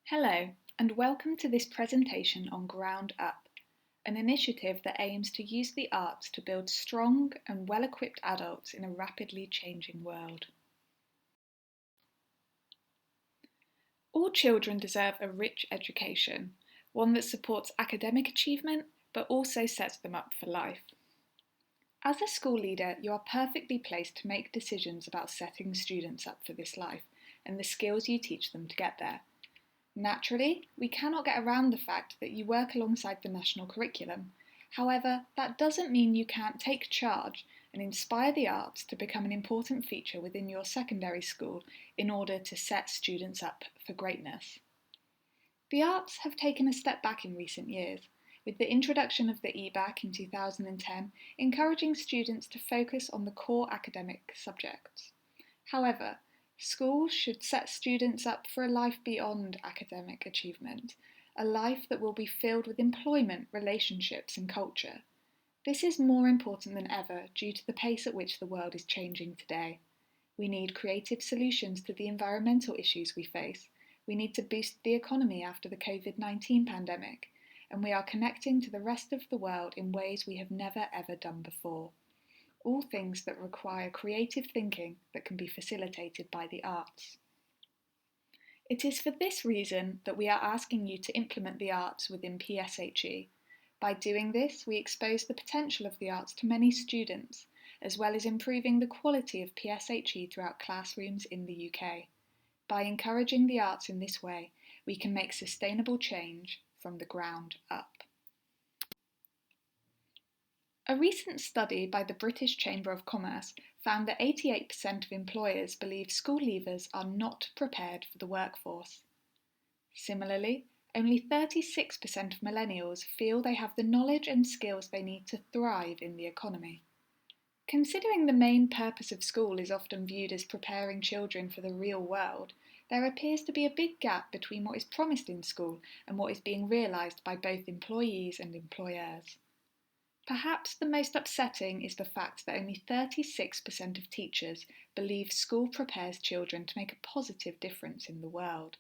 Hello, and welcome to this presentation on Ground Up, an initiative that aims to use the arts to build strong and well-equipped adults in a rapidly changing world. All children deserve a rich education, one that supports academic achievement but also sets them up for life. As a school leader, you are perfectly placed to make decisions about setting students up for this life and the skills you teach them to get there. Naturally, we cannot get around the fact that you work alongside the national curriculum. However, that doesn't mean you can't take charge and inspire the arts to become an important feature within your secondary school in order to set students up for greatness. The arts have taken a step back in recent years, with the introduction of the EBAC in 2010 encouraging students to focus on the core academic subjects. However, schools should set students up for a life beyond academic achievement, a life that will be filled with employment, relationships and culture. This is more important than ever due to the pace at which the world is changing today. We need creative solutions to the environmental issues we face. We need to boost the economy after the COVID-19 pandemic, and we are connecting to the rest of the world in ways we have never ever done before. All things that require creative thinking that can be facilitated by the arts. It is for this reason that we are asking you to implement the arts within PSHE. By doing this, we expose the potential of the arts to many students, as well as improving the quality of PSHE throughout classrooms in the UK. By encouraging the arts in this way, we can make sustainable change from the ground up. A recent study by the British Chamber of Commerce found that 88% of employers believe school leavers are not prepared for the workforce. Similarly, only 36% of millennials feel they have the knowledge and skills they need to thrive in the economy. Considering the main purpose of school is often viewed as preparing children for the real world, there appears to be a big gap between what is promised in school and what is being realised by both employees and employers. Perhaps the most upsetting is the fact that only 36% of teachers believe school prepares children to make a positive difference in the world.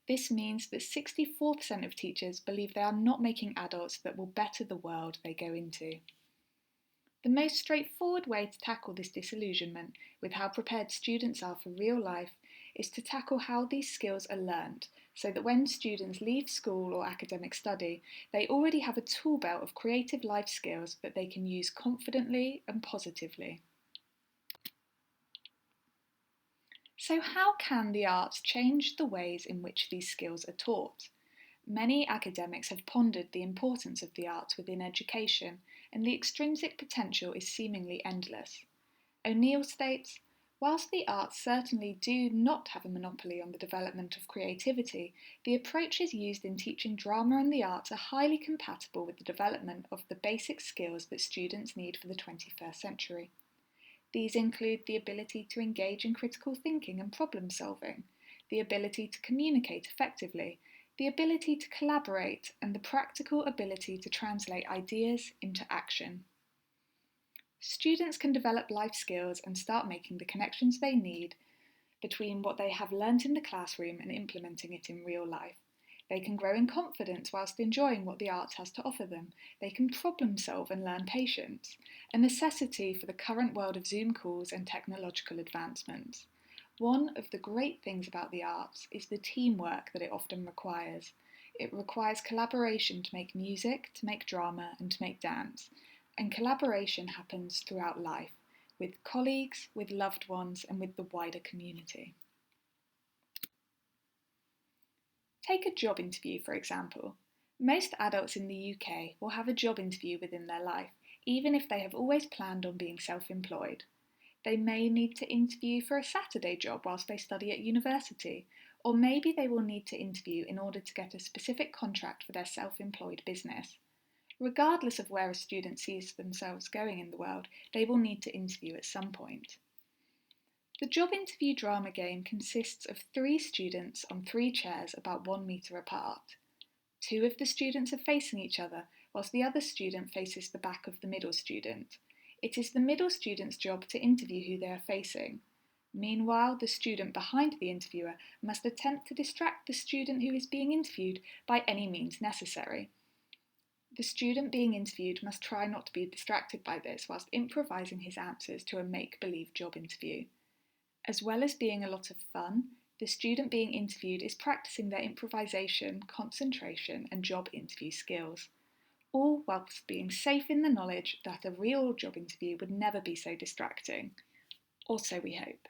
This means that 64% of teachers believe they are not making adults that will better the world they go into. The most straightforward way to tackle this disillusionment with how prepared students are for real life is to tackle how these skills are learnt, so that when students leave school or academic study, they already have a tool belt of creative life skills that they can use confidently and positively. So how can the arts change the ways in which these skills are taught? Many academics have pondered the importance of the arts within education, and the extrinsic potential is seemingly endless. O'Neill states, "Whilst the arts certainly do not have a monopoly on the development of creativity, the approaches used in teaching drama and the arts are highly compatible with the development of the basic skills that students need for the 21st century. These include the ability to engage in critical thinking and problem solving, the ability to communicate effectively, the ability to collaborate, and the practical ability to translate ideas into action." Students can develop life skills and start making the connections they need between what they have learnt in the classroom and implementing it in real life. They can grow in confidence whilst enjoying what the arts has to offer them. They can problem solve and learn patience, a necessity for the current world of Zoom calls and technological advancements. One of the great things about the arts is the teamwork that it often requires. It requires collaboration to make music, to make drama, and to make dance. And collaboration happens throughout life, with colleagues, with loved ones, and with the wider community. Take a job interview, for example. Most adults in the UK will have a job interview within their life, even if they have always planned on being self-employed. They may need to interview for a Saturday job whilst they study at university, or maybe they will need to interview in order to get a specific contract for their self-employed business. Regardless of where a student sees themselves going in the world, they will need to interview at some point. The job interview drama game consists of 3 students on 3 chairs about 1 metre apart. 2 of the students are facing each other, whilst the other student faces the back of the middle student. It is the middle student's job to interview who they are facing. Meanwhile, the student behind the interviewer must attempt to distract the student who is being interviewed by any means necessary. The student being interviewed must try not to be distracted by this whilst improvising his answers to a make-believe job interview. As well as being a lot of fun, the student being interviewed is practicing their improvisation, concentration, and job interview skills, all whilst being safe in the knowledge that a real job interview would never be so distracting. Or so we hope.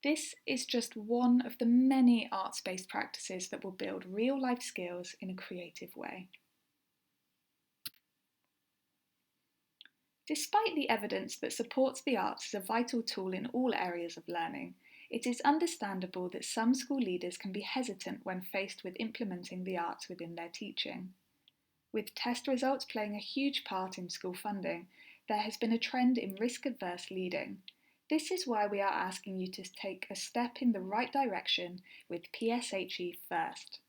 This is just one of the many arts-based practices that will build real-life skills in a creative way. Despite the evidence that supports the arts as a vital tool in all areas of learning, it is understandable that some school leaders can be hesitant when faced with implementing the arts within their teaching. With test results playing a huge part in school funding, there has been a trend in risk-averse leading. This is why we are asking you to take a step in the right direction with PSHE first.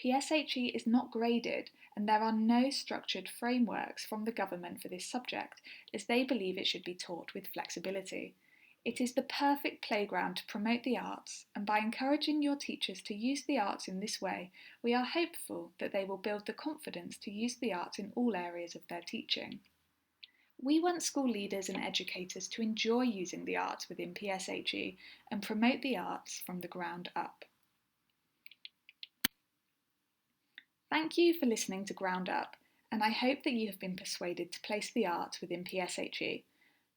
PSHE is not graded, and there are no structured frameworks from the government for this subject, as they believe it should be taught with flexibility. It is the perfect playground to promote the arts, and by encouraging your teachers to use the arts in this way, we are hopeful that they will build the confidence to use the arts in all areas of their teaching. We want school leaders and educators to enjoy using the arts within PSHE and promote the arts from the ground up. Thank you for listening to Ground Up, and I hope that you have been persuaded to place the arts within PSHE,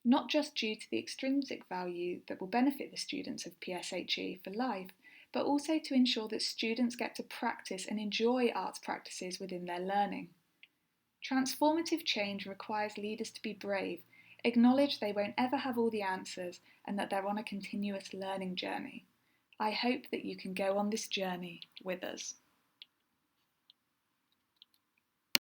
not just due to the extrinsic value that will benefit the students of PSHE for life, but also to ensure that students get to practice and enjoy arts practices within their learning. Transformative change requires leaders to be brave, acknowledge they won't ever have all the answers, and that they're on a continuous learning journey. I hope that you can go on this journey with us.